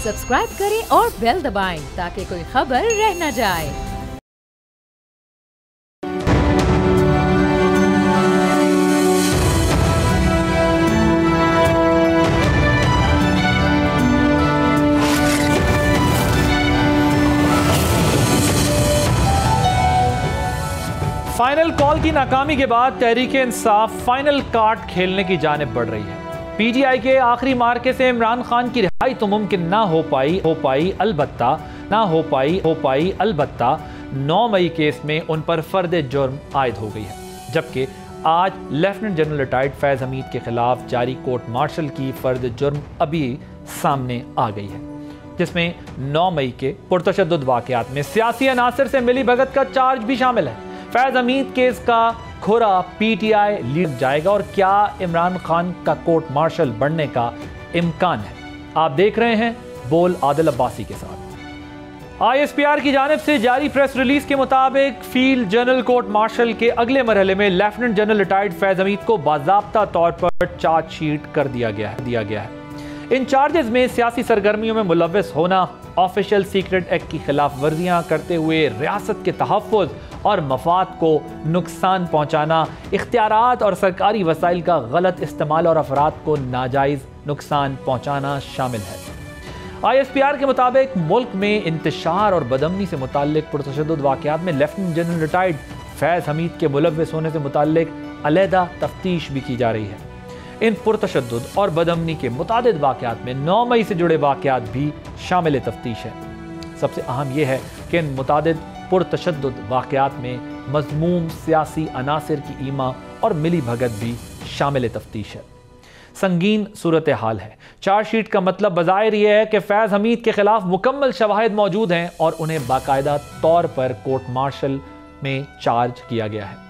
Subscribe करें और bell दबाएं ताकि कोई खबर रह न जाए। फाइनल कॉल की नाकामी के बाद तहरीक इंसाफ फाइनल कार्ड खेलने की जानिब बढ़ रही है। पीटीआई के आखिरी मार्के से इमरान खान की रिहाई तो मुमकिन ना हो पाई अलबत्ता 9 मई केस में उन पर फर्द जुर्म आयद हो गई है। जबकि आज lieutenant general retired Faiz Hamid के खिलाफ जारी कोर्ट मार्शल की फर्द जुर्म अभी सामने आ गई है, जिसमें 9 मई के पुरतशद्दुद वाक़यात में सियासी अनासर से मिली भगत का चार्ज भी शामिल है। फैज हमीद केस का खुरा पीटीआई लीड जाएगा और क्या इमरान खान का कोर्ट मार्शल बनने का इम्कान है? आप देख रहे हैं बोल आदिल अब्बासी के साथ। आईएसपीआर की जानिब से जारी प्रेस रिलीज के मुताबिक फील्ड जनरल कोर्ट मार्शल के अगले मरहले में lieutenant general retired Faiz Hamid को बाज़ाब्ता तौर पर चार्जशीट कर दिया गया है। इन चार्जेस में सियासी सरगर्मियों में मुलव्वस होना, ऑफिशियल सीक्रेट एक्ट की खिलाफ वर्जियां करते हुए रियासत के तहफ़्फ़ुज़ और मफाद को नुकसान पहुंचाना, इख्तियारात और सरकारी वसाइल का गलत इस्तेमाल और अफराद को नाजायज़ नुकसान पहुंचाना शामिल है। आईएसपीआर के मुताबिक मुल्क में इंतशार और बदअमनी से मुताल्लिक पुरतशद्दुद वाक़यात में lieutenant general retired Faiz Hamid के मुलव्वस होने से मुताल्लिक अलहदा तफ्तीश भी की जा रही है। इन पुरतशद्दुद और बदअमनी के मुतादिद वाक़यात में 9 मई से जुड़े वाक़यात भी शामिल तफ्तीश है। सबसे अहम यह है कि इन मुतादिद पुरतशद्दुद वाक़यात में मज़मूम सियासी अनासर की ईमा और मिली भगत भी शामिल तफ्तीश है। संगीन सूरत हाल है। चार्जशीट का मतलब बज़ाहिर यह है कि फैज़ हमीद के खिलाफ मुकम्मल शवाहिद मौजूद हैं और उन्हें बाकायदा तौर पर कोर्ट मार्शल में चार्ज किया गया है।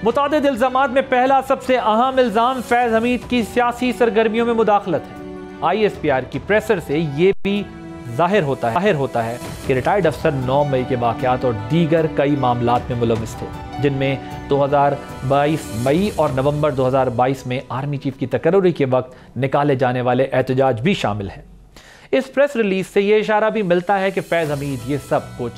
मुतादिद इल्ज़ामात में पहला सबसे अहम इल्ज़ाम फैज़ हमीद की सियासी सरगर्मियों में मुदाखलत है। आईएसपीआर की प्रेसर से यह भी जाहिर होता है कि रिटायर्ड अफसर 9 मई के वाक़यात और दीगर कई मामलात में मुलव्वस थे, जिनमें 2022 मई और नवंबर 2022 में आर्मी चीफ की तकर्री के वक्त निकाले जाने वाले एहतजाज भी शामिल हैं। इस प्रेस रिलीज से यह इशारा भी मिलता है कि फैज़ हमीद ये सब कुछ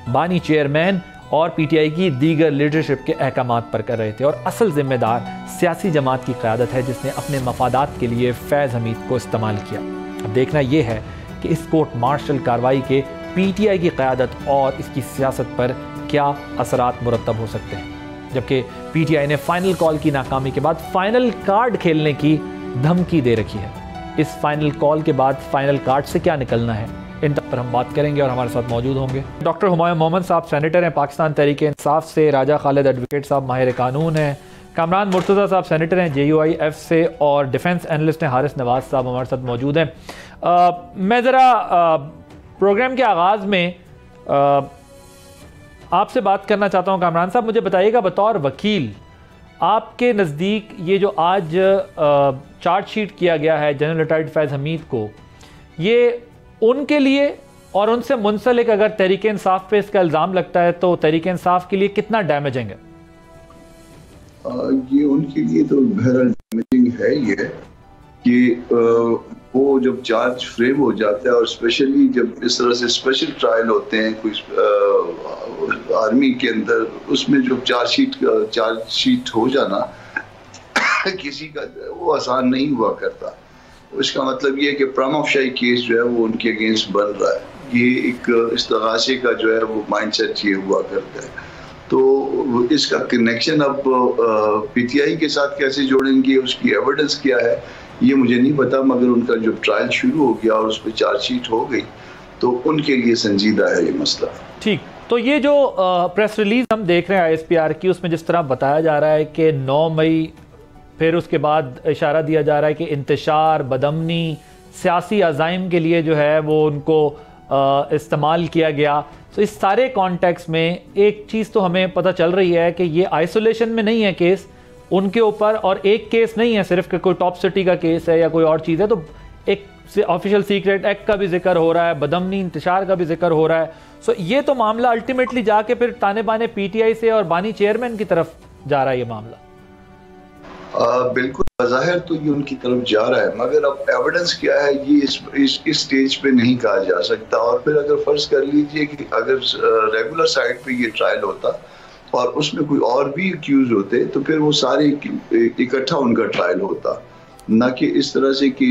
बानी चेयरमैन और पीटीआई की दीगर लीडरशिप के अहकामात पर कर रहे थे और असल जिम्मेदार सियासी जमात की क़यादत है, जिसने अपने मफादात के लिए फैज़ हमीद को इस्तेमाल किया। अब देखना यह है कि इस कोर्ट मार्शल कार्रवाई के पीटीआई की क़यादत और इसकी सियासत पर क्या असरात मुरतब हो सकते हैं। जबकि पीटीआई ने फाइनल कॉल की नाकामी के बाद फाइनल कार्ड खेलने की धमकी दे रखी है। इस फाइनल कॉल के बाद फाइनल कार्ड से क्या निकलना है, इन पर हम बात करेंगे और हमारे साथ मौजूद होंगे डॉक्टर हुमायूं मोहम्मद साहब, सेनेटर हैं पाकिस्तान तहरीक इंसाफ से, राजा खालिद एडवोकेट साहब माहिर कानून हैं, कामरान मुर्तज़ा साहब सेनेटर हैं JUIF से, और डिफेंस एनालिस्ट हैं हारिस नवाज साहब हमारे साथ मौजूद हैं। मैं ज़रा प्रोग्राम के आगाज़ में आपसे बात करना चाहता हूँ। कामरान साहब, मुझे बताइएगा बतौर वकील, आपके नज़दीक ये जो आज चार्जशीट किया गया है जनरल रिटायर्ड फैज़ हमीद को, ये उनके लिए और उनसे मुंसलिक अगर तहरीक इंसाफ पे इसका इल्ज़ाम लगता है तो तहरीक इंसाफ के लिए कितना डैमेजिंग है? ये उनके लिए तो बहरहाल डैमेजिंग है ये कि वो जब चार्ज फ्रेम हो जाता है और स्पेशली जब इस तरह से स्पेशल ट्रायल होते हैं कोई आर्मी के अंदर, उसमें जो चार्ज शीट हो जाना किसी का वो आसान नहीं हुआ करता। इसका मतलब ये है कि प्रामाफशाही केस जो है वो उनके अगेंस्ट बन रहा है। ये एक इस्तगासे का जो है वो माइंडसेट ये हुआ करता है। तो इसका कनेक्शन अब पीटीआई के साथ कैसे जोड़ेंगे, उसकी एविडेंस क्या है, ये मुझे नहीं पता, मगर उनका जो ट्रायल शुरू हो गया और उस पर चार्जशीट हो गई तो उनके लिए संजीदा है ये मसला। ठीक, तो ये जो प्रेस रिलीज हम देख रहे हैं आईएसपीआर की, उसमें जिस तरह बताया जा रहा है कि 9 मई, फिर उसके बाद इशारा दिया जा रहा है कि इंतशार, बदअमनी, सियासी अज़ाइम के लिए जो है वो उनको इस्तेमाल किया गया। तो इस सारे कॉन्टेक्स्ट में एक चीज़ तो हमें पता चल रही है कि ये आइसोलेशन में नहीं है केस उनके ऊपर, और एक केस नहीं है सिर्फ कि कोई टॉप सिटी का केस है या कोई और चीज़ है, तो एक ऑफिशियल सीक्रेट एक्ट का भी जिक्र हो रहा है, बदअमनी इंतशार का भी जिक्र हो रहा है। सो ये तो मामला अल्टीमेटली जाके फिर ताने बाने पीटीआई से और बानी चेयरमैन की तरफ जा रहा है ये मामला। बिल्कुल, बज़ाहिर तो ये उनकी तरफ जा रहा है, मगर अब एविडेंस क्या है ये इस स्टेज पे नहीं कहा जा सकता। और फिर अगर फर्ज कर लीजिए कि अगर रेगुलर साइड पे ये ट्रायल होता और उसमें कोई और भी एक्यूज होते तो फिर वो सारे इकट्ठा उनका ट्रायल होता, ना कि इस तरह से कि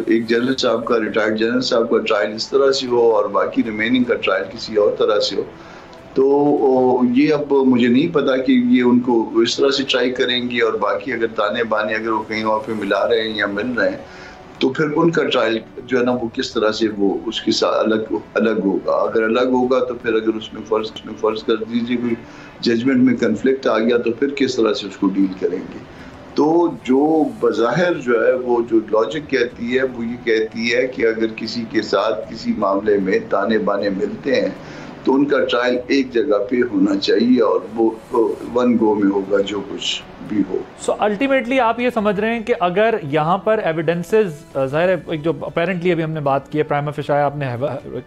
एक जनरल साहब का, रिटायर्ड जनरल साहब का ट्रायल इस तरह से हो और बाकी रिमेनिंग का ट्रायल किसी और तरह से हो। तो ये अब मुझे नहीं पता कि ये उनको इस तरह से ट्राई करेंगी और बाकी अगर ताने बाने अगर वो कहीं और पे मिला रहे हैं या मिल रहे हैं तो फिर उनका ट्रायल जो है ना वो किस तरह से वो उसके साथ अलग होगा। अगर अलग होगा तो फिर अगर उसमें फर्ज कर दीजिए कोई जजमेंट में कन्फ्लिक्ट आ गया तो फिर किस तरह से उसको डील करेंगे। तो जो बज़ाहिर जो है वो जो लॉजिक कहती है वो ये कहती है कि अगर किसी के साथ किसी मामले में ताने बाने मिलते हैं तो उनका ट्रायल एक जगह पे होना चाहिए और वो वन गो में होगा जो कुछ भी हो। सो अल्टीमेटली आप ये समझ रहे हैं कि अगर यहाँ पर एविडेंसेस, ज़ाहिर है जो अपेरेंटली अभी हमने बात की है, प्राइमा फेशी आपने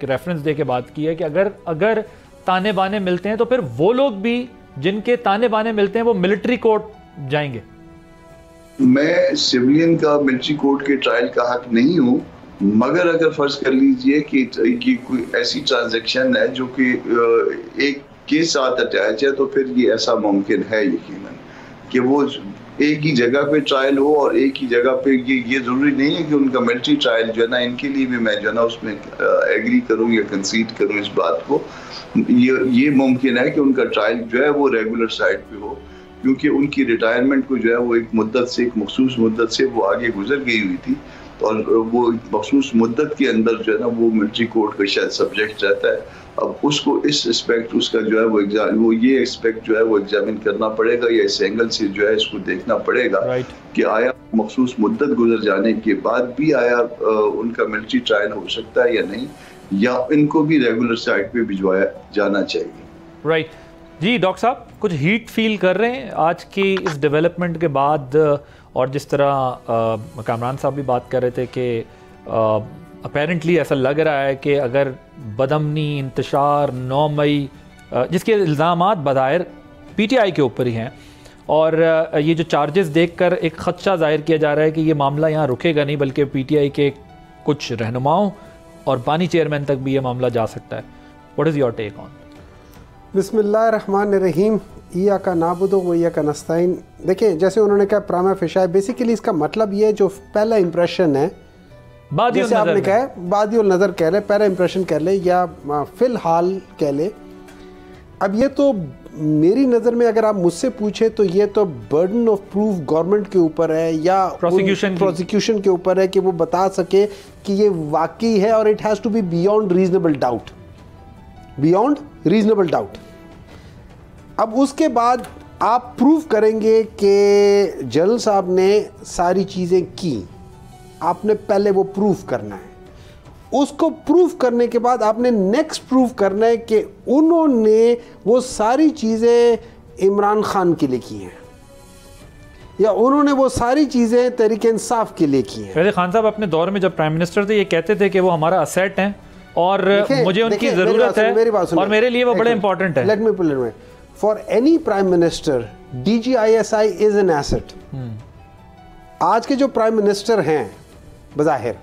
रेफरेंस दे के बात की है कि अगर ताने बाने मिलते हैं तो फिर वो लोग भी जिनके ताने बाने मिलते हैं वो मिलिट्री कोर्ट जाएंगे। मैं सिविलियन का मिलिट्री कोर्ट के ट्रायल का हक नहीं हूँ, मगर अगर फर्ज कर लीजिए कि कोई ऐसी ट्रांजैक्शन है जो कि एक के साथ अटैच है तो फिर ये ऐसा मुमकिन है यकीनन कि वो एक ही जगह पे ट्रायल हो और एक ही जगह पे ये जरूरी नहीं है कि उनका मिलिट्री ट्रायल जो है ना, इनके लिए भी मैं जो है ना उसमें एग्री करूं या कंसीड करूं इस बात को। ये मुमकिन है कि उनका ट्रायल जो है वो रेगुलर साइड पे हो, क्योंकि उनकी रिटायरमेंट को जो है वो एक मखसूस मुद्दत से वो आगे गुजर गई हुई थी और वो मखसूस मुद्दत के अंदर जो है ना वो मिलिट्री कोर्ट का शायद सब्जेक्ट रहता है। अब उसको इस एस्पेक्ट उसका जो है वो ये एस्पेक्ट जो है वो एग्जामिन करना पड़ेगा या इस एंगल से जो है इसको देखना पड़ेगा कि आया मखसूस मुद्दत गुजर जाने के बाद भी आया उनका मिलिट्री ट्रायल हो सकता है या नहीं, या इनको भी रेगुलर साइड पे भिजवाया जाना चाहिए। राइट जी, डॉक्टर साहब कुछ हीट फील कर रहे हैं आज की इस डेवलपमेंट के बाद, और जिस तरह कामरान साहब भी बात कर रहे थे कि अपेरेंटली ऐसा लग रहा है कि अगर बदमनी इंतशार 9 मई जिसके इल्ज़ामात बज़ाहिर PTI के ऊपर ही हैं और ये जो चार्जेस देखकर एक ख़दशा ज़ाहिर किया जा रहा है कि ये मामला यहाँ रुकेगा नहीं बल्कि PTI के कुछ रहनुमाओं और बानी चेयरमैन तक भी ये मामला जा सकता है। What is your take on? बिस्मिल्लाहिर्रहमानिर्रहीम, इय्याका नअबुदु व इय्याका नस्तईन। देखिए, जैसे उन्होंने कहा प्राइमा फेशी, बेसिकली इसका मतलब ये जो पहला इंप्रेशन है, जैसे आपने कहा बादियुल नज़र कह ले, पहला इंप्रेशन कह ले या फ़िलहाल कह ले। अब ये तो मेरी नज़र में अगर आप मुझसे पूछे तो ये तो बर्डन ऑफ प्रूफ गवर्नमेंट के ऊपर है या प्रोसिक्यूशन के ऊपर है कि वो बता सके कि ये वाकई है और it has to be beyond reasonable doubt, beyond reasonable doubt. अब उसके बाद आप प्रूव करेंगे कि जनरल साहब ने सारी चीज़ें की, आपने पहले वो प्रूव करना है। उसको प्रूव करने के बाद आपने नेक्स्ट प्रूव करना है कि उन्होंने वो सारी चीज़ें इमरान खान के लिए की हैं या उन्होंने वो सारी चीज़ें तहरीक इंसाफ के लिए की हैं। वैसे खान साहब अपने दौर में जब प्राइम मिनिस्टर थे ये कहते थे कि वो हमारा असेट हैं और मुझे उनकी ज़रूरत है और मेरे लिए वो बड़े इंपॉर्टेंट है। Let me put it for any prime minister DGISI is an asset. आज के जो प्राइम मिनिस्टर हैं बज़ाहिर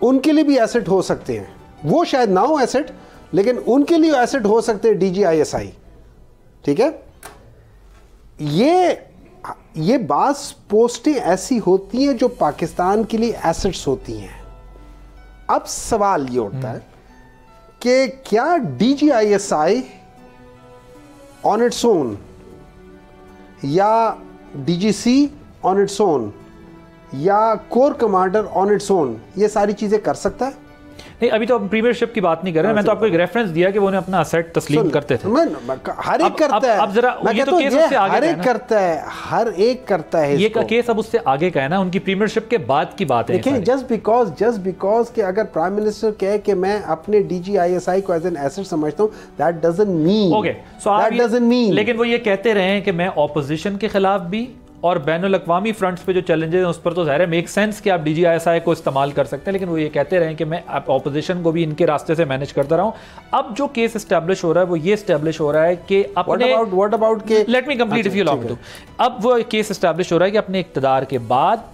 उनके लिए भी एसेट हो सकते हैं, वो शायद ना हो एसेट लेकिन उनके लिए एसेट हो सकते हैं DGISI। ठीक है, ये बास पोस्टें ऐसी होती हैं जो पाकिस्तान के लिए एसेट्स होती हैं। अब सवाल ये उठता है कि क्या DGISI ऑन इट्स ओन या DGC ऑन इट्स ओन या core commander on its own ये सारी चीजें कर सकता है? नहीं, अभी तो प्रीमियरशिप की बात नहीं कर रहे हैं। मैं तो आपको एक रेफरेंस दिया कि वो उन्हें अपना असेट तस्लीम करते थे। हर एक करता है। अब जरा ये तो केस उससे आगे हर एक करता है, हर एक करता है। ये केस अब उससे आगे का है ना, उनकी प्रीमियरशिप के बाद की बात है। देखिए, जस्ट बिकॉज कि अगर प्राइम मिनिस्टर कहे कि मैं अपने DGISI को एज एन एसेट समझता हूं, दैट डजंट मीन लेकिन वो ये कहते रहे हैं कि मैं ऑपोजिशन के खिलाफ भी और बैनुल अक़वामी फ्रंट्स पे जो चैलेंजेस हैं उस पर तो ज़ाहिर है मेक सेंस कि आप DGISI को इस्तेमाल कर सकते हैं, लेकिन वो ये कहते रहे कि मैं ऑपोजिशन को भी इनके रास्ते से मैनेज करता रहा हूँ। अब जो केस इस्टेब्लिश हो रहा है वो ये इस्टेब्लिश हो रहा है कि अपने let me complete if you allow me to. अब वो केस इस्टेब्लिश हो रहा है कि अपने इक़्तिदार के बाद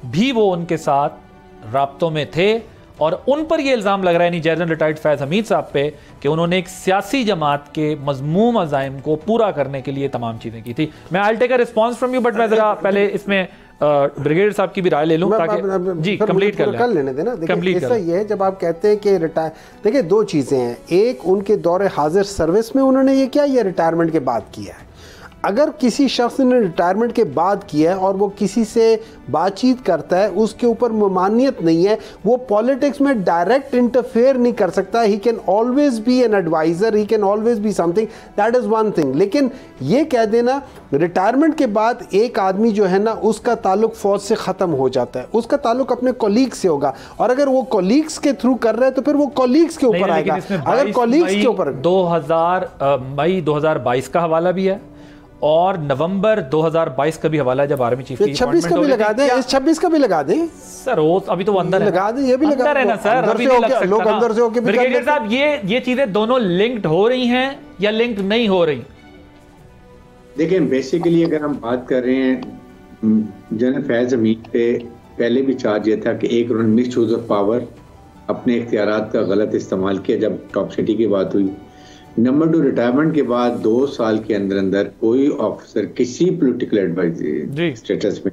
भी वो उनके साथ राब्तों में थे और उन पर यह इल्ज़ाम लग रहा है नहीं जनरल रिटायर्ड फैज़ हमीद साहब पे कि उन्होंने एक सियासी जमात के मज़मूम अज़ाइम को पूरा करने के लिए तमाम चीज़ें की थी। मैं I take a response from you, but मैं ज़रा पहले इसमें ब्रिगेडियर साहब की भी राय ले लूं ताकि जी कंप्लीट कर लेने देना। देखिए ऐसा ये है, जब आप कहते हैं कि रिटायर, देखिए दो चीज़ें हैं, एक उनके दौरे हाजिर सर्विस में उन्होंने ये किया, या रिटायरमेंट के बाद किया है। अगर किसी शख्स ने रिटायरमेंट के बाद किया है और वो किसी से बातचीत करता है, उसके ऊपर ममानियत नहीं है, वो पॉलिटिक्स में डायरेक्ट इंटरफेयर नहीं कर सकता। He can always be an adviser, he can always be something, that is one thing. लेकिन ये कह देना रिटायरमेंट के बाद एक आदमी जो है ना उसका ताल्लुक फ़ौज से ख़त्म हो जाता है, उसका ताल्लुक अपने कॉलीग से होगा, और अगर वो कॉलीग्स के थ्रू कर रहे हैं तो फिर वो कॉलीग्स के ऊपर आएगा। अगर कॉलीग्स के ऊपर मई 2022 का हवाला भी है और नवंबर 2022 का भी हवाला है जब आर्मी चीफ की 26 का भी लगा दें, इस 26 का भी लगा दें सर। वो अभी तो अंदर लगा दें, ये भी लगा है ना सर, अभी नहीं लग सकता। लोग अंदर से होके भी ब्रिगेडियर साहब ये चीजें दोनों लिंक्ड हो रही हैं या लिंक्ड नहीं हो रही? देखिए बेसिकली अगर हम बात कर रहे हैं, जनरल फैज हमीद पे पहले भी चार्ज ये था कि एक उन्होंने मिस यूज ऑफ पावर, अपने इख्तियारात का गलत इस्तेमाल किया जब टॉप सिटी की बात हुई। नंबर 2, रिटायरमेंट के बाद 2 साल के अंदर अंदर कोई ऑफिसर किसी पॉलिटिकल एडवाइजर स्टेटस में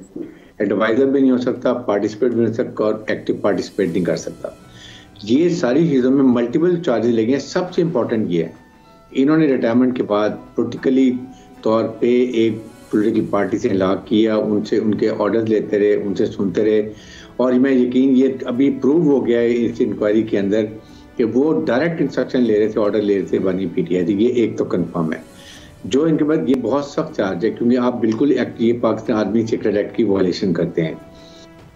एडवाइजर भी नहीं हो सकता, पार्टिसिपेट भी नहीं हो सकता और एक्टिव पार्टिसिपेट नहीं कर सकता। ये सारी चीज़ों में मल्टीपल चार्जेस लगे हैं। सबसे इम्पोर्टेंट ये है, इन्होंने रिटायरमेंट के बाद पोलिटिकली तौर पे एक पॉलिटिकल पार्टी से इलाक़ किया, उनसे उनके ऑर्डर्स लेते रहे, उनसे सुनते रहे, और मैं यकीन ये अभी प्रूव हो गया है इस इंक्वायरी के अंदर कि वो डायरेक्ट इंस्ट्रक्शन ले रहे थे, ऑर्डर ले रहे थे बानी PTI से। ये एक तो कंफर्म है। जो इनके बाद ये बहुत सख्त चार्ज है, क्योंकि आप बिल्कुल ये पाकिस्तान आर्मी सीक्रेट एक्ट की वायलेशन करते हैं।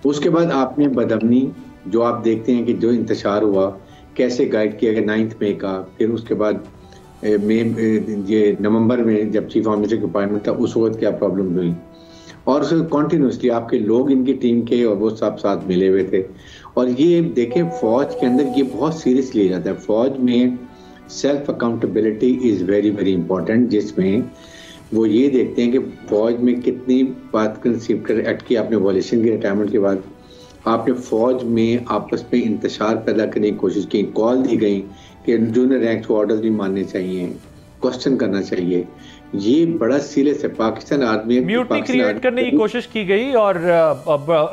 उसके बाद आपने बदअमनी जो आप देखते हैं कि जो इंतशार हुआ कैसे गाइड किया गया 9 मई का, फिर उसके बाद ये नवंबर में जब चीफ ऑफिसर की अपॉइंटमेंट था उस वक्त क्या प्रॉब्लम हुई, और उसमें कॉन्टीन्यूसली आपके लोग इनकी टीम के और वो सब साथ मिले हुए थे। और ये देखें फौज के अंदर ये बहुत सीरियस लिया जाता है। फौज में self accountability is very very important, जिसमें वो ये देखते हैं कि फौज में कितनी बात सीक्रेट एक्ट की आपने वॉल्यूशन की, रिटायरमेंट के बाद आपने फौज में आपस में इंतशार पैदा करने की कोशिश की, कॉल दी गई कि जूनियर रैंक को ऑर्डर नहीं मानने चाहिए, क्वेश्चन करना चाहिए। ये बड़ा सीरियस है। पाकिस्तान आर्मी म्यूटनी क्रिएट करने की कोशिश की गई और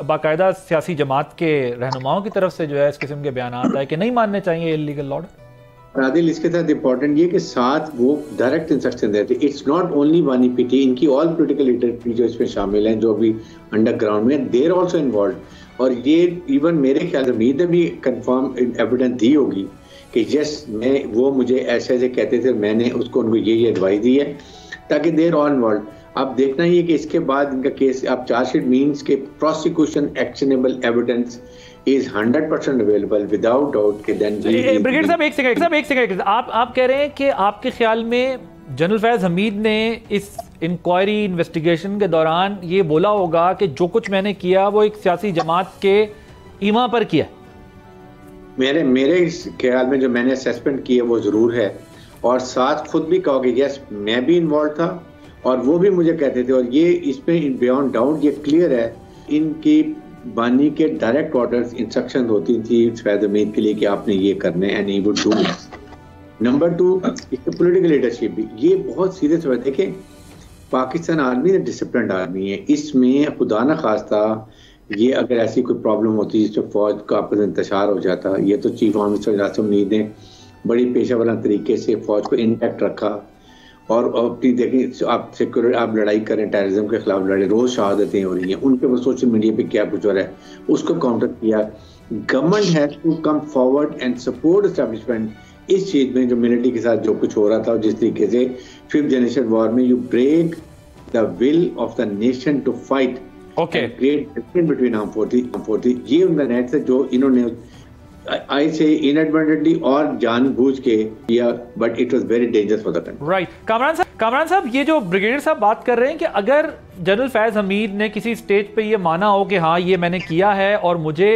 बाकायदा सियासी जमात के रहनुमाओं की तरफ से जो है इस किस्म के बयान आए कि नहीं मानने चाहिए इलीगल ऑर्डर। आदिल, इसके साथ इम्पोर्टेंट ये कि साथ वो डायरेक्ट इंस्ट्रक्शन देते। इट्स नॉट ओनली बानी PTI, इनकी ऑल पॉलिटिकल लीडर जो इसमें शामिल हैं, जो अभी अंडरग्राउंड में देर ऑल्सो इन्वॉल्व। और ये इवन मेरे ख्याल से उम्मीद है भी कंफर्म एविडेंस दी होगी कि यस वो मुझे ऐसे ऐसे कहते थे, मैंने उसको उनको ये एडवाइस दी है, ताकि देर ऑन वर्ल्ड। अब देखना ये कि इसके बाद इनका केस आप चार्जशीट मीन्स के prosecution actionable evidence is 100% available without doubt के देन। ब्रिगेडियर साहब एक सेकंड, आप कह रहे हैं कि आपके ख्याल में जनरल फैज हमीद ने इस इंक्वायरी इन्वेस्टिगेशन के दौरान ये बोला होगा कि जो कुछ मैंने किया वो एक सियासी जमात के ईमा पर किया? मेरे ख्याल में जो मैंने असेसमेंट की है वो जरूर है, और साथ खुद भी कहोगे यस मैं भी इन्वॉल्व था और वो भी मुझे कहते थे। और ये इसमें बियॉन्ड डाउट ये क्लियर है, इनकी बानी के डायरेक्ट ऑर्डर्स इंस्ट्रक्शन होती थी फैज हमीद के लिए कि आपने ये करने and he would do. Number 2, इसकी पॉलिटिकल लीडरशिप भी ये बहुत सीरियस हुआ। देखें पाकिस्तान आर्मी डिसिप्लिन्ड आर्मी है, इसमें खुदा न खास्ता ये अगर ऐसी कोई प्रॉब्लम होती जिसमें फौज का आपस में इंतशार हो जाता, ये तो चीफ ऑफिसर आसिम मुनीर ने बड़ी पेशेवराना तरीके से फौज को इंटैक्ट रखा। और अपनी देखें आप सिक्योरिटी, आप लड़ाई करें, टेररिज्म के खिलाफ लड़े, रोज शहादतें हो रही हैं, उनके ऊपर सोशल मीडिया पे क्या कुछ हो रहा है उसको काउंटर किया। Government has to come forward and support establishment इस चीज में जो मिलिट्री के साथ जो कुछ हो रहा था, और जिस तरीके से 5th जनरेशन वॉर में you break the will of the nation to fight, create difference between arm forces. ये उनका नेट है जो इन्होंने आई से इनएडवर्टेंटली और जानबूझ के किया, but it was very dangerous for the country. Right, Kamran साहब कामरान साहब, ये जो ब्रिगेडियर साहब बात कर रहे हैं कि अगर जनरल फैज़ हमीद ने किसी स्टेज पे ये माना हो कि हाँ ये मैंने किया है और मुझे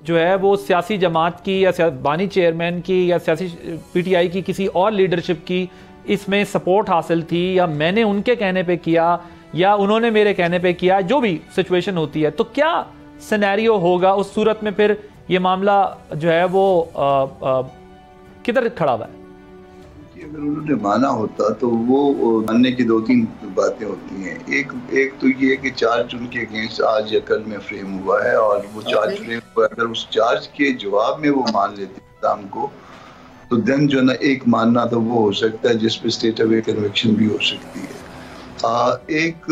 जो है वो सियासी जमात की या बानी चेयरमैन की या सियासी पीटीआई की किसी और लीडरशिप की इसमें सपोर्ट हासिल थी, या मैंने उनके कहने पे किया या उन्होंने मेरे कहने पे किया, जो भी सिचुएशन होती है, तो क्या सिनेरियो होगा उस सूरत में? फिर ये मामला जो है वो किधर खड़ा हुआ है? अगर उन्होंने माना होता तो वो मानने की 2-3 बातें होती हैं। एक तो ये कि चार्ज उनके अगेंस्ट आज या कल में फ्रेम हुआ है और वो चार्ज फ्रेम हुआ, अगर उस चार्ज के जवाब में वो मान लेते इल्जाम को, तो देन जो है ना एक मानना तो वो हो सकता है जिसपे स्टेट अवे कन्विक्शन भी हो सकती है। एक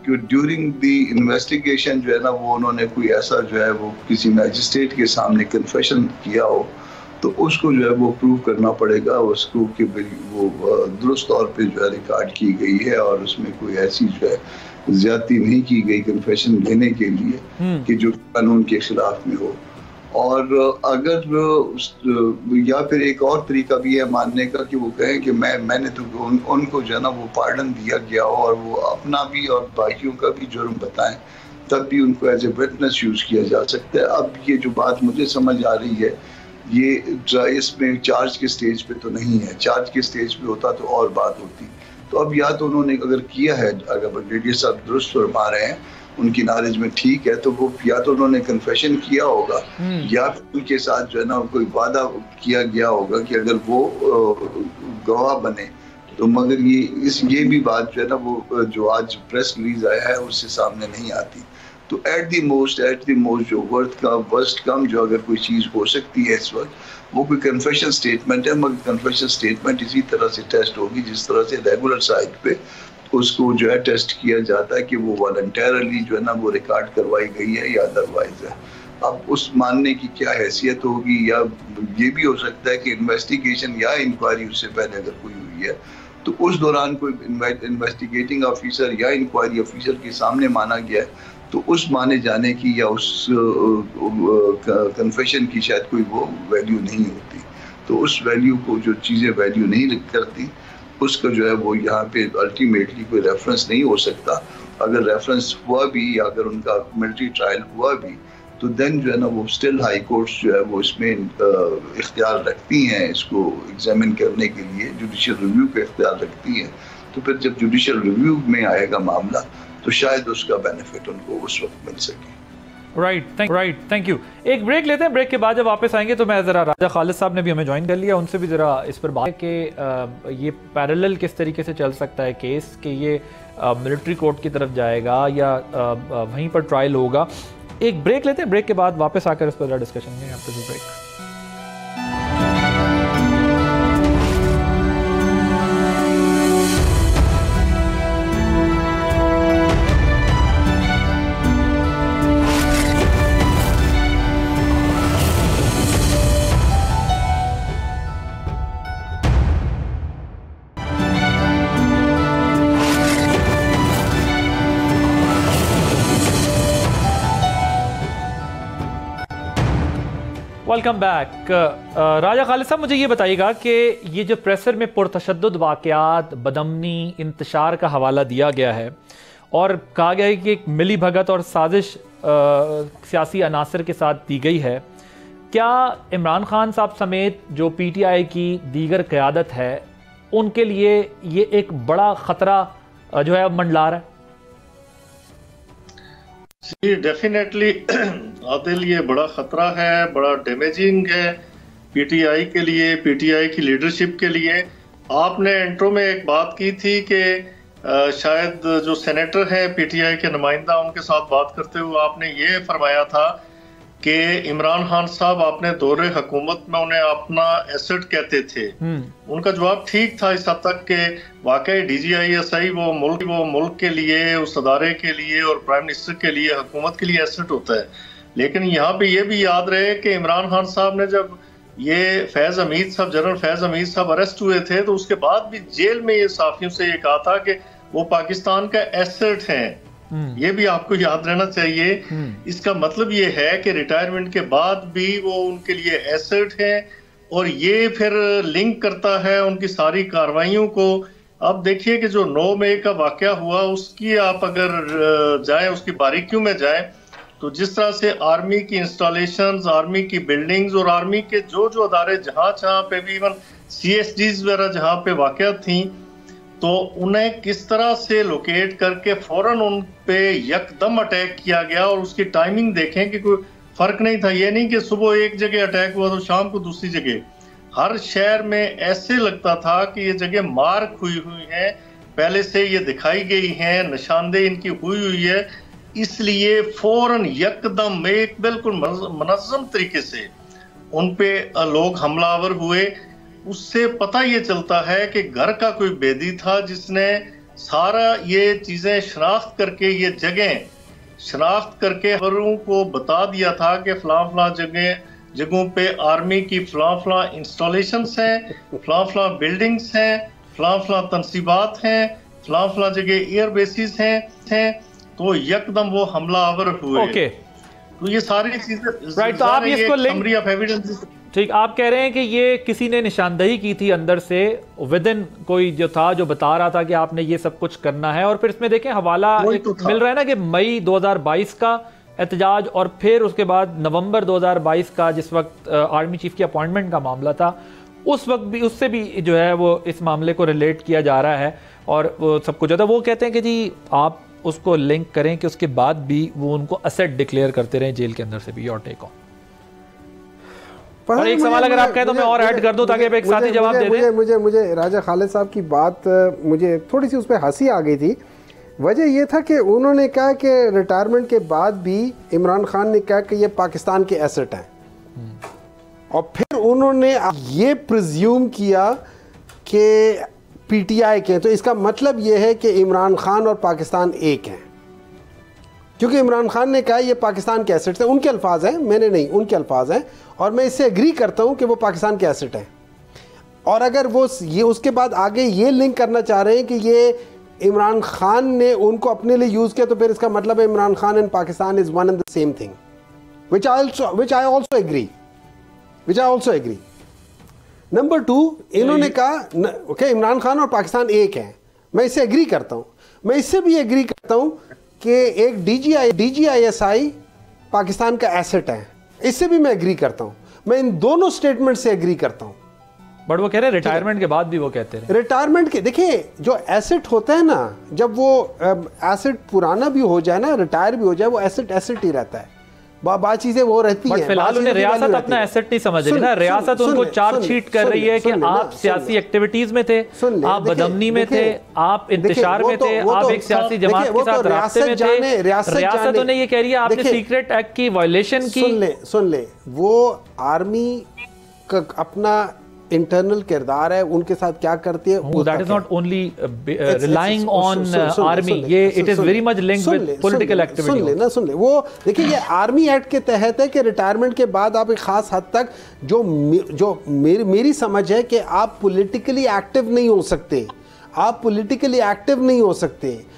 ड्यूरिंग द इन्वेस्टिगेशन जो है ना वो उन्होंने कोई ऐसा जो है वो किसी मैजिस्ट्रेट के सामने कन्फेशन किया हो तो उसको जो है वो प्रूव करना पड़ेगा उसको कि वो दुरुस्त तौर पे जो है रिकॉर्ड की गई है और उसमें कोई ऐसी जो है ज्यादती नहीं की गई कन्फेशन लेने के लिए कि जो कानून के खिलाफ में हो। और अगर या फिर एक और तरीका भी है मानने का कि वो कहें कि मैंने तो उनको जो है ना वो पार्डन दिया गया हो और वो अपना भी और बाकियों का भी जुर्म बताएं, तब भी उनको एज ए विटनेस यूज किया जा सकता है। अब ये जो बात मुझे समझ आ रही है ये इसमें चार्ज के स्टेज पे तो नहीं है, चार्ज के स्टेज पे होता तो और बात होती। तो अब या तो उन्होंने अगर किया है, अगर ब्रिगेडियर साहब दुरुस्त फरमा रहे हैं, उनकी नॉलेज में ठीक है, तो वो या तो उन्होंने कन्फेशन किया होगा या फिर उनके साथ जो है ना कोई वादा किया गया होगा कि अगर वो गवाह बने तो, मगर ये भी बात जो है ना वो जो आज प्रेस रिलीज आया है उससे सामने नहीं आती। तो एट द मोस्ट जो वर्स्ट कम जो अगर कोई चीज़ हो सकती है इस वक्त वो कोई कन्फेशन स्टेटमेंट है, मगर कन्फेशन स्टेटमेंट इसी तरह से टेस्ट होगी जिस तरह से रेगुलर साइट पे उसको जो है टेस्ट किया जाता है कि वो वॉलंटरली जो है ना वो रिकॉर्ड करवाई गई है या अदरवाइज है। अब उस मानने की क्या हैसियत होगी, या ये भी हो सकता है कि इन्वेस्टिगेशन या इंक्वायरी उससे पहले अगर कोई हुई है तो उस दौरान कोई इन्वेस्टिगेटिंग ऑफिसर या इंक्वायरी ऑफिसर के सामने माना गया है तो उस माने जाने की या उस कन्फेशन की शायद कोई वो वैल्यू नहीं होती। तो उस वैल्यू को जो चीज़ें वैल्यू नहीं करती उसका जो है वो यहाँ पे अल्टीमेटली कोई रेफरेंस नहीं हो सकता। अगर रेफरेंस हुआ भी या अगर उनका मिलिट्री ट्रायल हुआ भी तो देन जो है ना वो स्टिल हाई कोर्ट्स जो है वो इसमें इख्तियार रखती हैं इसको एग्जामिन करने के लिए, जुडिशियल रिव्यू का इख्तियार रखती हैं। तो फिर जब जुडिशियल रिव्यू में आएगा मामला तो शायद उसका बेनिफिट उनको उस वक्त मिल सके। Right, thank you. एक ब्रेक लेते हैं, ब्रेक के बाद जब वापस आएंगे तो मैं ज़रा राजा खालिद साहब ने भी हमें ज्वाइन कर लिया, उनसे भी ज़रा इस पर बात कि ये पैरेलल किस तरीके से चल सकता है केस, कि ये मिलिट्री कोर्ट की तरफ जाएगा या वहीं पर ट्रायल होगा। एक ब्रेक लेते हैं, ब्रेक के बाद वापस आकर इस पर डिस्कशन करेंगे after the break. Welcome back. Raja Khalid sahab, मुझे ये बताइएगा कि ये जो प्रेसर में पुरतशद्दुद वाक़यात, बदमनी, इंतशार का हवाला दिया गया है और कहा गया है कि एक मिली भगत और साजिश सियासी अनासर के साथ दी गई है, क्या इमरान खान साहब समेत जो पीटीआई की दीगर क़यादत है उनके लिए ये एक बड़ा ख़तरा जो है मंडला रहा है? जी डेफिनेटली आदिल, ये बड़ा खतरा है, बड़ा डैमेजिंग है पीटीआई के लिए, पीटीआई की लीडरशिप के लिए। आपने इंट्रो में एक बात की थी कि शायद जो सेनेटर हैं पीटीआई के नुमाइंदा, उनके साथ बात करते हुए आपने ये फरमाया था कि इमरान खान साहब आपने दौरे हुकूमत में उन्हें अपना एसेट कहते थे। उनका जवाब ठीक था इस हद तक कि वाकई DGISI वो मुल्क के लिए, उस अदारे के लिए और प्राइम मिनिस्टर के लिए, हुकूमत के लिए एसेट होता है। लेकिन यहाँ पे ये भी याद रहे कि इमरान खान साहब ने जब ये फैज हमीद साहब, जनरल फैज हमीद साहब अरेस्ट हुए थे तो उसके बाद भी जेल में ये साफियों से ये कहा था कि वो पाकिस्तान का एसेट है। ये भी आपको याद रहना चाहिए। इसका मतलब ये है कि रिटायरमेंट के बाद भी वो उनके लिए एसेट है और ये फिर लिंक करता है उनकी सारी कार्रवाइयों को अब देखिए कि जो 9 मई का वाकया हुआ उसकी आप अगर जाएं, उसकी बारीकियों में जाएं, तो जिस तरह से आर्मी की इंस्टॉलेशंस, आर्मी की बिल्डिंग्स और आर्मी के जो अदारे जहां पे भी, इवन CSDs वगैरह जहां पे वाकया थी, तो उन्हें किस तरह से लोकेट करके फौरन उन पे यकदम अटैक किया गया। और उसकी टाइमिंग देखें कि कोई फर्क नहीं था, ये नहीं कि सुबह एक जगह अटैक हुआ तो शाम को दूसरी जगह। हर शहर में ऐसे लगता था कि ये जगह मार्क हुई है, पहले से ये दिखाई गई है, निशानदेही इनकी हुई है, इसलिए फौरन यकदम एक बिल्कुल मुनज़्ज़म तरीके से उन पे लोग हमलावर हुए। उससे पता ये चलता है कि घर का कोई बेदी था जिसने सारा ये चीजें शनाख्त करके, ये जगह शनाख्त करके खबरों को बता दिया था कि फलां जगहों पे आर्मी की फलां इंस्टॉलेशंस हैं, फलां बिल्डिंग्स हैं, फलां तनसीबात हैं, फलां जगह एयर बेसिस हैं, तो यकदम वो हमलावर हुए। ओके, तो ये सारी चीजें राइट। तो आप इसको समरी ऑफ एविडेंस, ठीक, आप कह रहे हैं कि ये किसी ने निशानदेही की थी अंदर से, विद इन कोई जो था जो बता रहा था कि आपने ये सब कुछ करना है। और फिर इसमें देखें हवाला मिल रहा है ना कि मई 2022 का एहतजाज और फिर उसके बाद नवंबर 2022 का, जिस वक्त आर्मी चीफ की अपॉइंटमेंट का मामला था, उस वक्त भी, उससे भी जो है वो इस मामले को रिलेट किया जा रहा है और वो सब कुछ होता है। वो कहते हैं कि जी आप उसको लिंक करें कि उसके बाद भी वो उनको असेट डिक्लेयर करते रहे जेल के अंदर से भी। Your take on. और एक सवाल अगर आप कहें तो मैं और ऐड कर दूं ताकि आप एक साथ ही जवाब दे दें। मुझे राजा खालिद साहब की बात, मुझे थोड़ी सी उस पर हंसी आ गई थी। वजह यह था कि उन्होंने कहा कि रिटायरमेंट के बाद भी इमरान खान ने कहा कि ये पाकिस्तान के एसेट हैं, और फिर उन्होंने ये प्रिज्यूम किया कि PTI के। तो इसका मतलब ये है कि इमरान खान और पाकिस्तान एक हैं, क्योंकि इमरान खान ने कहा ये पाकिस्तान के एसेट्स हैं। उनके अल्फाज हैं, मैंने नहीं, उनके अल्फाज हैं, और मैं इससे एग्री करता हूं कि वो पाकिस्तान के एसेट हैं। और अगर वो ये उसके बाद आगे ये लिंक करना चाह रहे हैं कि ये इमरान खान ने उनको अपने लिए यूज़ किया, तो फिर इसका मतलब है Imran Khan and Pakistan is one and the same thing, which I also agree. Number 2, इन्होंने कहा ओके इमरान खान और पाकिस्तान एक है, मैं इससे एग्री करता हूं। मैं इससे भी एग्री करता हूं कि एक DGISI पाकिस्तान का एसेट है, इससे भी मैं एग्री करता हूं। मैं इन दोनों स्टेटमेंट से एग्री करता हूं। बट वो कह रहे हैं रिटायरमेंट के बाद भी वो कहते हैं रिटायरमेंट के, देखिए जो एसेट होता है ना, जब वो एसेट पुराना भी हो जाए ना, रिटायर भी हो जाए, वो एसेट ही रहता है। बात चीजें वो रहती हैं। फिलहाल उन्हें रियासत अपना एसेट नहीं समझ रही ना, रियासत उनको चार्जशीट कर रही है कि आप सियासी एक्टिविटीज में थे, आप बदमनी में थे, आप इंतशार में थे, आप एक सियासी जमात के साथ रास्ते में थे। रियासत उन्हें ये कह रही है आपने सीक्रेट एक्ट की वायलेशन की। सुन ले, वो आर्मी का अपना इंटरनल किरदार है, उनके साथ क्या करती है, that is not only relying on army, ये it is very much linked with political activity. सुन ले, वो देखिए ये आर्मी एक्ट के तहत है कि रिटायरमेंट के बाद आप एक खास हद तक जो मेरी समझ है कि आप पॉलिटिकली एक्टिव नहीं हो सकते, आप पॉलिटिकली एक्टिव नहीं हो सकते।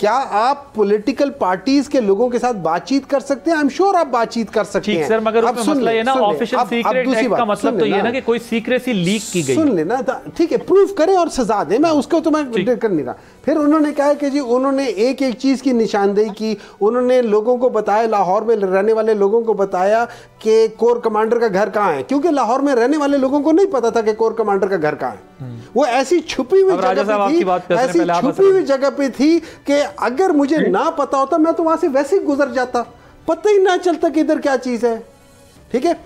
क्या आप पॉलिटिकल पार्टीज के लोगों के साथ बातचीत कर सकते हैं? आई एम श्योर आप बातचीत कर सकते हैं। सर, मगर अब मसला ये ना ऑफिशियल सीक्रेट एक्ट का मतलब तो ये ना कि कोई सीक्रेसी लीक की गई। सुन लेना, ठीक है, प्रूफ करें और सजा दें, मैं उसको तो मैं कर नहीं रहा। फिर उन्होंने कहा कि जी उन्होंने एक एक चीज की निशानदेही की। उन्होंने लोगों को बताया, लाहौर में रहने वाले लोगों को बताया कि कोर कमांडर का घर कहाँ है, क्योंकि लाहौर में रहने वाले लोगों को नहीं पता था कि कोर कमांडर का घर कहाँ है। वो ऐसी छुपी हुई जगह पे थी कि अगर मुझे ना पता होता मैं तो वहां से वैसे ही गुजर जाता, पता ही ना चलता कि इधर क्या चीज है। ठीक है,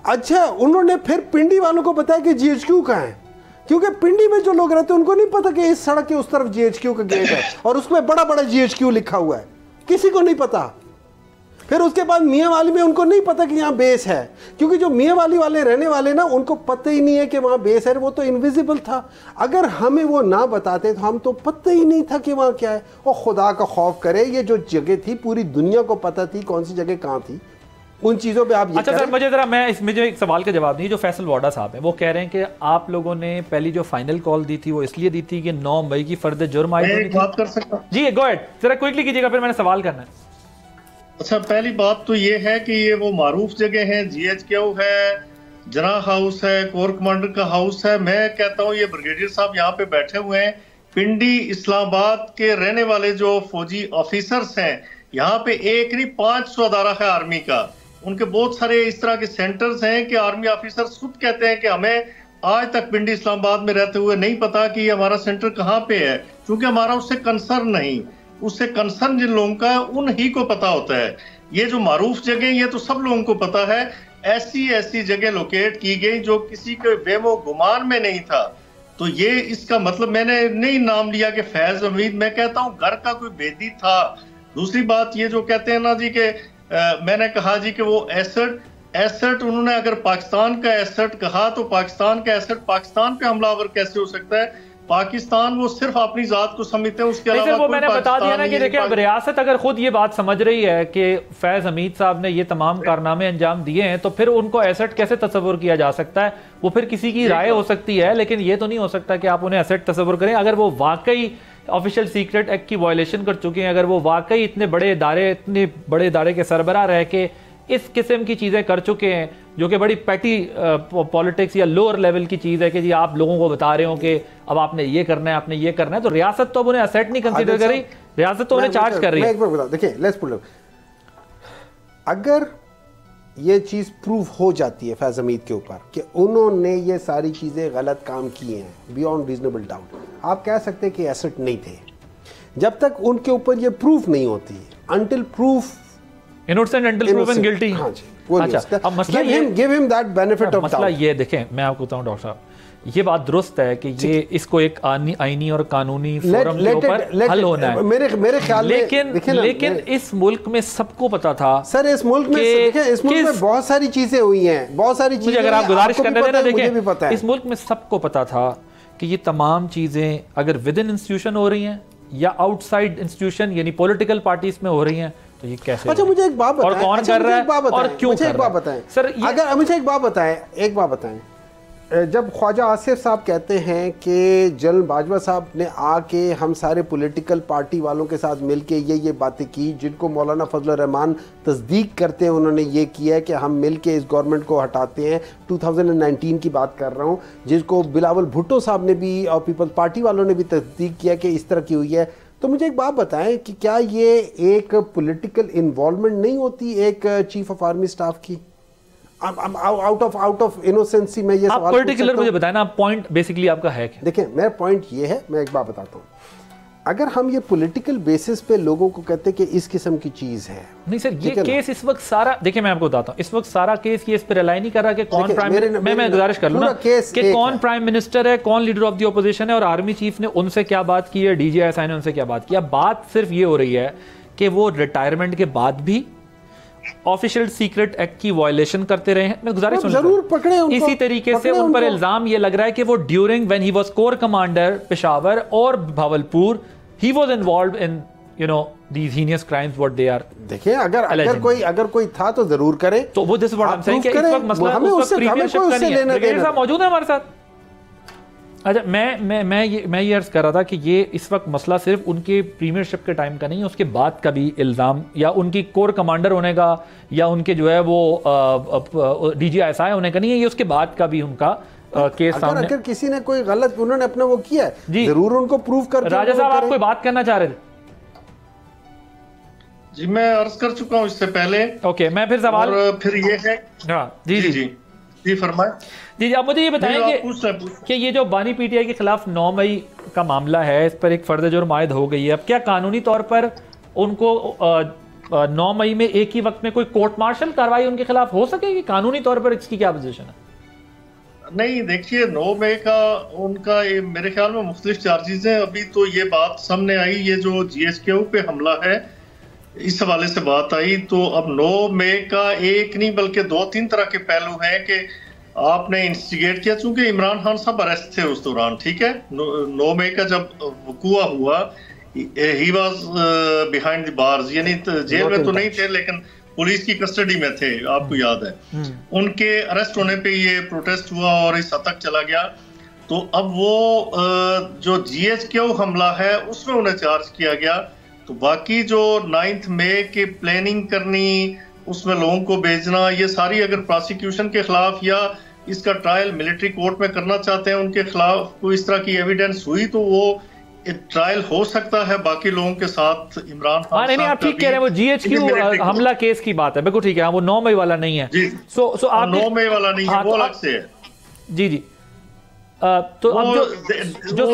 अच्छा, उन्होंने फिर पिंडी वालों को बताया कि GHQ कहाँ है, क्योंकि पिंडी में जो लोग रहते हैं उनको नहीं पता कि इस सड़क के उस तरफ GHQ का गेट है और उसमें बड़ा बड़ा GHQ लिखा हुआ है, किसी को नहीं पता। फिर उसके बाद मियांवाली में उनको नहीं पता कि यहाँ बेस है, क्योंकि जो मियांवाली वाले रहने वाले ना, उनको पता ही नहीं है कि वहाँ बेस है, वो तो इनविजिबल था। अगर हमें वो ना बताते तो हम तो पता ही नहीं था कि वहाँ क्या है। और खुदा का खौफ करे, ये जो जगह थी पूरी दुनिया को पता थी कौन सी जगह कहाँ थी, उन चीज़ों पे आप। अच्छा सर, मुझे जरा, मैं इसमें जो एक सवाल का जवाब नहीं, जो फैसल वाडा साहब हैं वो कह रहे हैं कि आप लोगों ने पहली जो फाइनल कॉल दी थी वो इसलिए दी थी कि 9 मई की फर्द जुर्म आई थी। बात कर सकता हूं जी, गो अहेड, जरा क्विकली कीजिएगा, फिर मैंने सवाल करना है। अच्छा, पहली बात तो ये है कि ये वो मारूफ जगह है, GHQ है, जना हाउस है, कोर कमांडर का हाउस है। मैं कहता हूँ ये ब्रिगेडियर साहब यहाँ पे बैठे हुए हैं, पिंडी इस्लामाबाद के रहने वाले जो फौजी ऑफिसर्स हैं, यहाँ पे एक नहीं 500 अदारा है आर्मी का। उनके बहुत सारे इस तरह के सेंटर्स हैं कि आर्मी ऑफिसर्स खुद कहते हैं कि हमें आज तक पिंडी इस्लामाबाद में रहते हुए नहीं पता कि हमारा सेंटर कहाँ पे है, क्योंकि हमारा उससे कंसर्न नहीं। उससे कंसर्न जिन लोगों का उन ही को पता होता है। ये जो मारूफ जगह ये तो सब लोगों को पता है। ऐसी ऐसी जगह लोकेट की गई जो किसी के वेमो गुमान में नहीं था। तो ये इसका मतलब मैंने नहीं नाम लिया कि फैज हमीद, मैं कहता हूँ घर का कोई बेदी था। दूसरी बात ये जो कहते हैं ना जी कि मैंने कहा जी कि वो एसेट उन्होंने अगर पाकिस्तान का एसेट कहा तो पाकिस्तान का एसेट पाकिस्तान पे हमलावर कैसे हो सकता है? पाकिस्तान वो सिर्फ अपनी जात को समझते हैं, उसके अलावा वो मैंने बता दिया ना कि देखिए अब रियासत अगर खुद ये बात समझ रही है कि फैज हमीद साहब ने ये तमाम कारनामे अंजाम दिए हैं तो फिर उनको एसेट कैसे तस्वुर किया जा सकता है? वो फिर किसी की राय हो सकती है, लेकिन ये तो नहीं हो सकता कि आप उन्हें एसेट तस्वुर करें। अगर वो वाकई ऑफिशियल सीक्रेट एक्ट की वायलेशन कर चुके हैं, अगर वो वाकई इतने बड़े इदारे के सरबराह रह के इस किस्म की चीज़ें कर चुके हैं जो कि बड़ी पैटी पॉलिटिक्स या लोअर लेवल की चीज़ है कि जी आप लोगों को बता रहे हो कि अब आपने ये करना है, आपने ये करना है, तो रियासत तो अब उन्हें एसेट नहीं कंसीडर कर रही, रियासत तो उन्हें चार्ज कर रही है। एक बार बता, देखिए लेट्स पुट इट, अगर ये चीज़ प्रूव हो जाती है फैज हमीद के ऊपर कि उन्होंने ये सारी चीज़ें गलत काम किए हैं बियॉन्ड रीजनेबल डाउट, आप कह सकते हैं कि एसेट नहीं थे। जब तक उनके ऊपर ये प्रूफ नहीं होती, until proof innocent until proven guilty। हाँ जी, वो अच्छा, अब मसला give him that benefit of मसला ये देखें, मैं आपको बताऊं डॉक्टर साहब, ये बात दुरुस्त है कि ये इसको एक आईनी और कानूनी फोरम के ऊपर हल होना है मेरे ख्याल में। लेकिन इस मुल्क में सबको पता था सर, इस मुल्क में बहुत सारी चीजें हुई हैं, बहुत सारी चीजें। अगर आप गुजारिश करने देना, देखें इस मुल्क में सबको पता था कि ये तमाम चीजें अगर विद इन इंस्टीट्यूशन हो रही हैं या आउटसाइड इंस्टीट्यूशन यानी पॉलिटिकल पार्टीज में हो रही हैं तो ये कैसे? अच्छा मुझे एक बात बताएं, और कौन कर रहा है और क्यों? मुझे एक बात बताएं सर, अगर मुझे एक बात बताएं, जब ख्वाजा आसिफ साहब कहते हैं कि जनरल बाजवा साहब ने आके हम सारे पॉलिटिकल पार्टी वालों के साथ मिलके ये बातें की, जिनको मौलाना फजल रहमान तस्दीक करते हैं, उन्होंने ये किया है कि हम मिलके इस गवर्नमेंट को हटाते हैं। 2019 की बात कर रहा हूँ, जिसको बिलावल भुट्टो साहब ने भी और पीपल्स पार्टी वालों ने भी तस्दीक किया कि इस तरह की हुई है। तो मुझे एक बात बताएं कि क्या ये एक पॉलिटिकल इन्वॉल्वमेंट नहीं होती एक चीफ ऑफ आर्मी स्टाफ की? आउट ऑफ इनोसेंसी में ये सवाल पर्टिकुलर मुझे बताएं ना, पॉइंट बेसिकली आपका है क्या? देखिए मेरा पॉइंट ये है, मैं एक बात बताता हूँ, अगर हम ये पॉलिटिकल बेसिस पे लोगों को कहते हैं कि इस किस्म की चीज है, नहीं सर ये केस इस वक्त सारा, देखिए मैं आपको बताता हूँ, इस वक्त सारा केस ये इस पर रिलाई नहीं कर रहा कि कौन प्राइम, मैं गुजारिश कर लूँ ना कि कौन प्राइम मिनिस्टर है, कौन लीडर ऑफ द ऑपोजिशन है और आर्मी चीफ ने उनसे क्या बात की है, DGISI ने उनसे क्या बात की। बात सिर्फ ये हो रही है कि वो रिटायरमेंट के बाद भी ऑफिशियल सीक्रेट एक्ट की वायलेशन करते रहे हैं। मैं गुजारिश जरूर पकड़े उनको, इसी तरीके से उन पर इल्जाम ये लग रहा है कि वो during when he was core commander Peshawar और Bahawalpur he was involved in these heinous crimes what they are। देखिए अगर कोई था तो जरूर करे। तो वो this what I am saying कि इस वक्त मसला उस वक्त प्रीमियरशिप का नहीं है, लेकिन साहब मौजूद है हमारे साथ। अच्छा मैं ये अर्ज कर रहा था कि ये इस वक्त मसला सिर्फ उनके प्रीमियरशिप के टाइम का नहीं है, उसके बाद का भी इल्जाम या उनकी कोर कमांडर होने का या उनके जो है वो DGISI होने का नहीं है, ये उसके बाद का भी उनका केस सामने। अगर किसी ने कोई गलत उन्होंने अपना वो किया है जरूर उनको प्रूव कर। राजा साहब आप कोई बात करना चाह रहे थे? जी मैं अर्ज कर चुका हूं इससे पहले। ओके मैं फिर सवाल और फिर ये है जी फरमाएं। जी आप मुझे ये बताएं कि ये जो बानी PTI के खिलाफ 9 मई का मामला है, इस पर एक फर्द जुर्म आयद हो गई है। अब क्या कानूनी तौर पर उनको 9 मई में एक ही वक्त में कोई कोर्ट मार्शल कार्रवाई उनके खिलाफ हो सकेगी? कानूनी तौर पर इसकी क्या पोजीशन है? नहीं देखिए 9 मई का उनका मेरे ख्याल में मुख्तलिफ चार्जेस हैं। अभी तो ये बात सामने आई, ये जो GSQ पे हमला है इस हवाले से बात आई, तो अब 9 मई का एक नहीं बल्कि 2-3 तरह के पहलू हैं कि आपने इंस्टिगेट किया, चूंकि इमरान खान साहब अरेस्ट थे उस दौरान, ठीक है। 9 मई का जब वकूआ हुआ he was behind the bars, यानी जेल में तो नहीं थे लेकिन पुलिस की कस्टडी में थे, आपको याद है। उनके अरेस्ट होने पे ये प्रोटेस्ट हुआ और इस हद तक चला गया। तो अब वो जो GSQ हमला है उसमें उन्हें चार्ज किया गया। तो बाकी जो 9 मई की प्लानिंग करनी, उसमें लोगों को भेजना, ये सारी अगर प्रोसिक्यूशन के खिलाफ या इसका ट्रायल मिलिट्री कोर्ट में करना चाहते हैं, उनके खिलाफ कोई इस तरह की एविडेंस हुई तो वो ट्रायल हो सकता है बाकी लोगों के साथ इमरान खान। नहीं आप ठीक कह रहे हैं, वो GHQ हमला केस की बात है, बिल्कुल ठीक है, वो 9 मई वाला नहीं है। सो आप 9 मई वाला नहीं है, वो अलग से है। जी तो अब जो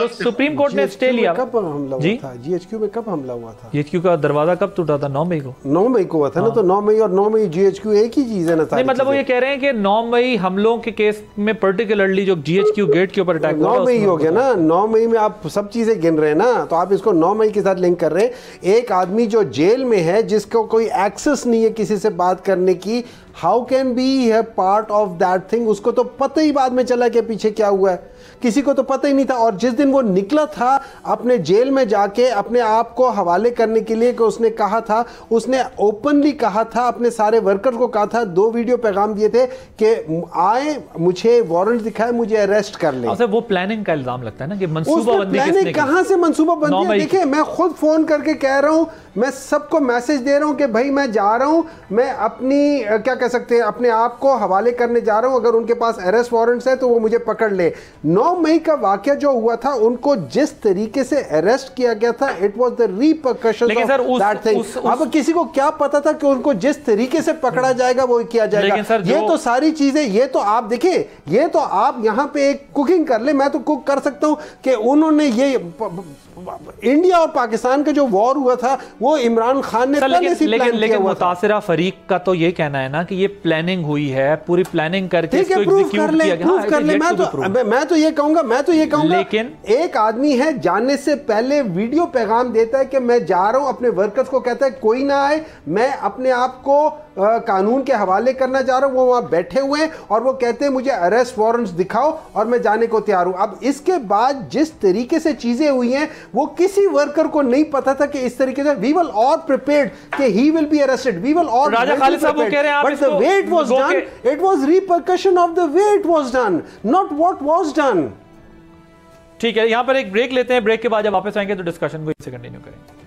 सुप्रीम कोर्ट ने स्टे लिया, कब हमला हुआ था GHQ में, कब हमला हुआ था? GHQ का दरवाजा कब टूटा था? 9 मई को। 9 मई को हुआ था ना, तो 9 मई और 9 मई GHQ एक ही चीज है ना। नहीं मतलब वो ये कह रहे हैं कि 9 मई हमलों के केस में पर्टिकुलरली जो GHQ गेट के ऊपर अटैक हुआ 9 मई हो गया ना। 9 मई में आप सब चीजें गिन रहे हैं ना, तो आप इसको 9 मई के साथ लिंक कर रहे हैं। एक आदमी जो जेल में है, जिसको कोई एक्सेस नहीं है किसी से बात करने की, हाउ कैन बी है पार्ट ऑफ दैट थिंग? उसको तो पता ही बाद में चला कि पीछे क्या हुआ है, किसी को तो पता ही नहीं था। और जिस दिन वो निकला था अपने जेल में जाके अपने आप को हवाले करने के लिए, कि उसने कहा था, उसने ओपनली कहा था, अपने सारे वर्कर्स को कहा था, 2 वीडियो पैगाम दिए थे कि आए, मुझे वारंट दिखाए, मुझे अरेस्ट कर ले। अच्छा, वो प्लानिंग का इल्जाम लगता है ना कि मंसूबाबंदी किसने की? कहां से मंसूबाबंदी? देखिए मैं खुद फोन करके कह रहा हूं, मैं सबको मैसेज दे रहा हूं कि भाई मैं जा रहा हूं, मैं अपनी क्या कह सकते हैं, अपने आप को हवाले करने जा रहा हूं, अगर उनके पास अरेस्ट वारंट्स है तो वो मुझे पकड़ ले। 9 मई का वाकया जो हुआ था, उनको जिस तरीके से अरेस्ट किया गया था, it was the repercussions of that thing. अब किसी को क्या पता था कि उनको जिस तरीके से पकड़ा जाएगा वो किया जाएगा? ये तो सारी चीजें, ये तो आप देखिए, ये तो आप यहां पे एक कुकिंग कर ले, मैं तो कुक कर सकता हूं कि उन्होंने ये इंडिया और पाकिस्तान का जो वॉर हुआ था वो इमरान खान ने पहले से प्लान किया हुआ था। मुतासिरा फरीक का तो ये कहना है ना कि ये प्लानिंग हुई है, पूरी प्लानिंग करके इसको एग्जीक्यूट किया गया। मैं तो ये कहूंगा, लेकिन एक आदमी है जाने से पहले वीडियो पैगाम देता है कि मैं जा रहा हूं, अपने वर्कर्स को कहता है कोई ना आए, मैं अपने आप को कानून के हवाले करना चाह रहा हूं। वो वहां बैठे हुए हैं और वो कहते हैं मुझे अरेस्ट वारंट्स दिखाओ और मैं जाने को तैयार हूं। अब इसके बाद जिस तरीके से चीजें हुई हैं, वो किसी वर्कर को नहीं पता था कि इस तरीके से वी विल ऑल प्रिपेयर्ड कि he will be arrested, we will all. Raja Khalid sahab वो कह रहे हैं, but the way it was done, it was repercussion of the way it was done, not what was done. ठीक है, यहां पर एक ब्रेक लेते हैं, ब्रेक के बाद जब वापस आएंगे तो डिस्कशन को इससे कंटिन्यू करेंगे।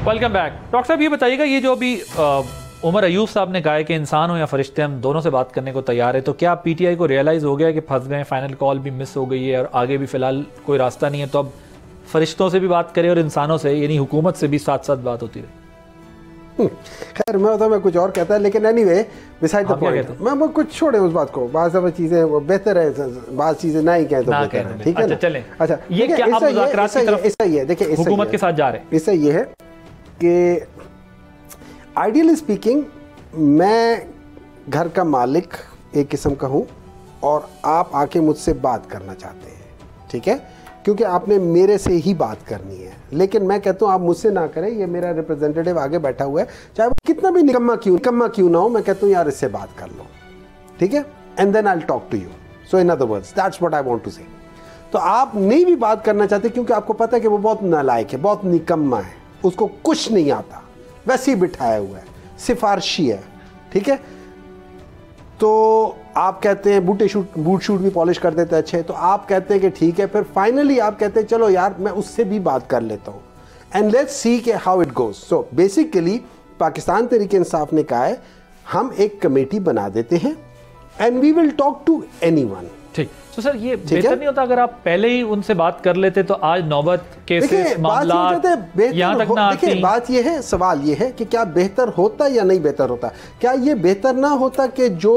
Welcome back. डॉक्टर साहब ये बताइएगा, ये जो अभी उमर अयूब साहब ने कहा है कि इंसान हो या फरिश्ते हम दोनों से बात करने को तैयार है, तो क्या पीटीआई को रियलाइज़ हो गया कि फंस गए, फाइनल कॉल भी मिस हो गई है और आगे भी फिलहाल कोई रास्ता नहीं है, तो अब फरिश्तों से भी बात करें और इंसानों से यानी हुकूमत से भी साथ साथ बात होती रहे? खैर मैं कुछ और कहता है, लेकिन एनीवे बिसाइड द पॉइंट, मैं कुछ छोड़े उस बात को। बात चीज़ें बेहतर है, बात चीज़ें ना ही कहें तो बेहतर है, ठीक है ना? चलें। अच्छा, ये क्या आप मुज़ाकरात की तरफ ऐसा ही है, देखिए हुकूमत के साथ जा रहे हैं, इससे ये है कि आइडियली स्पीकिंग मैं घर का मालिक एक किस्म का हूँ और आप आके मुझसे बात करना चाहते हैं, ठीक है, क्योंकि आपने मेरे से ही बात करनी है। लेकिन मैं कहता हूँ आप मुझसे ना करें, ये मेरा रिप्रेजेंटेटिव आगे बैठा हुआ है, चाहे वो कितना भी निकम्मा क्यों ना हो, मैं कहता हूँ यार इससे बात कर लो, ठीक है, and then I will talk to you. So in other words that's what I want to say. तो आप नहीं भी बात करना चाहते क्योंकि आपको पता है कि वो बहुत नालायक है, बहुत निकम्मा है, उसको कुछ नहीं आता, वैसे ही बिठाया हुआ है, सिफारशी है, ठीक है। तो आप कहते हैं बूट शूट भी पॉलिश कर देते हैं अच्छे, तो आप कहते हैं कि ठीक है, फिर फाइनली आप कहते हैं चलो यार मैं उससे भी बात कर लेता हूँ, एंड लेट्स सी के how it goes. So basically Pakistan Tehreek Insaf ने कहा है हम एक कमेटी बना देते हैं and we will talk to anyone. ठीक, तो सर ये बेहतर नहीं होता अगर आप पहले ही उनसे बात कर लेते, तो आज नौबत केसेस मामलात यहाँ तक ना आती। देखिए बात ये है, सवाल ये है कि क्या बेहतर होता या नहीं बेहतर होता? क्या ये बेहतर ना होता कि जो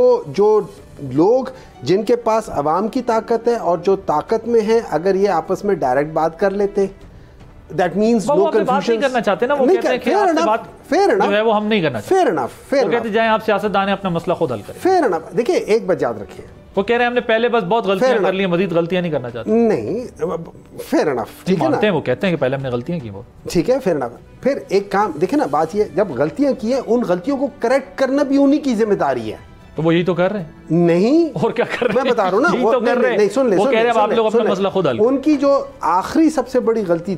लोग जिनके पास अवाम की ताकत है और जो ताकत में है, अगर ये आपस में डायरेक्ट बात कर लेते, दैट मींस नो कंफ्यूजन करना चाहते ना, वो कहते हैं कि आपसे बात फेयर जो है वो हम नहीं करना चाहते। फेयर इनफ, वो कहते जाएं आप सियासतदान हैं, अपना मसला खुद हल करें। Fair enough. देखिए एक बात याद रखिए, वो कह रहे हैं हमने पहले बस बहुत गलतियां कर ली, मजीद गलतियां नहीं करना चाहते। नहीं, फेयर इनफ, ठीक है ना, वो कहते हैं कि पहले हमने गलतियां की, वो ठीक है, फेयर इनफ। फिर एक काम देखिए ना, बात ये जब गलतियां की है उन गलतियों को करेक्ट करना भी उन्हीं की जिम्मेदारी है। तो वो यही तो कर रहे हैं। नहीं, और क्या कर रहे हैं? मैं बता रहा हूँ ना, वो तो कर रहे हैं। नहीं, सुन ले, वो कह रहे हैं आप लोग अपना मसला खुद हल। उनकी जो आखिरी सबसे बड़ी गलती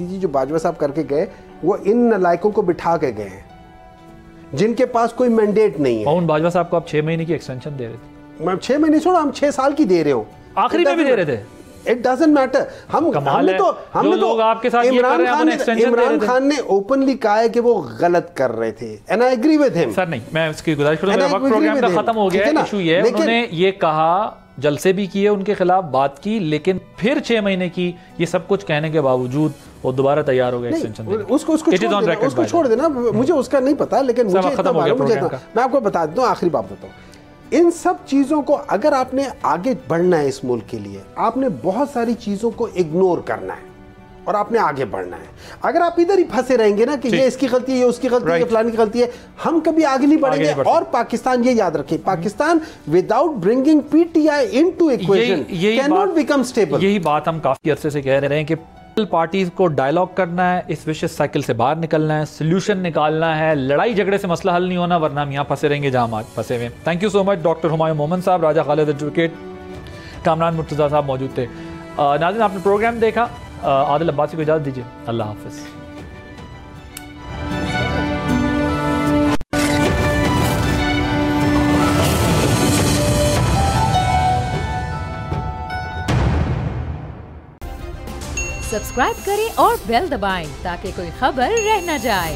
थी जो बाजवा साहब करके गए, वो इन नालायकों को बिठा के गए हैं। जिनके पास कोई मैंडेट नहीं है। पवन बाजवा साहब को आप 6 महीने की एक्सटेंशन दे रहे थे। मैं 6 महीने छोड़ो, हम 6 साल की दे रहे हो, आखिरी में भी दे रहे थे। It doesn't matter. हमने तो लोग आपके साथ ये कर रहे हैं, इमरान खान ने ओपनली कहा है कि वो गलत कर रहे थे, and I agree with him. Sir नहीं, मैं इसकी गुजारिश करूंगा, वक्त प्रोग्राम का खत्म हो गया है। इशू ये है, उन्होंने ये कहा, जलसे भी किए, उनके खिलाफ बात की, लेकिन फिर 6 महीने की ये सब कुछ कहने के बावजूद वो दोबारा तैयार हो गए एक्सटेंशन देने। उसको छोड़ देना, मुझे उसका नहीं पता, लेकिन मैं आपको बता देता हूँ, आखिरी बात बताऊँ, इन सब चीज़ों को अगर आपने आगे बढ़ना है इस मुल्क के लिए, आपने बहुत सारी चीज़ों को इग्नोर करना है और आपने आगे बढ़ना है। अगर आप इधर ही फंसे रहेंगे ना कि ये इसकी गलती है, ये उसकी गलती है, ये फलानी की गलती है, हम कभी आगे नहीं बढ़ेंगे। और पाकिस्तान, ये याद रखें, Pakistan without bringing PTI into equation can not become stable. यही बात हम काफी अरसे से कह रहे हैं कि पार्टीज को डायलॉग करना है, इस विशेष साइकिल से बाहर निकलना है, सोल्यूशन निकालना है। लड़ाई झगड़े से मसला हल नहीं होना, वरना हम यहाँ फंसे रहेंगे जहाँ हम आज फंसे हुए। Thank you so much doctor Humayun Mohammad sahab, Raja Khalid advocate, Kamran Murtaza sahab मौजूद थे। नाज़रीन, आपने प्रोग्राम देखा, आदिल अब्बासी को इजाज़त दीजिए, अल्लाह हाफ़िज़। सब्सक्राइब करें और बेल दबाएं ताकि कोई खबर रह न जाए।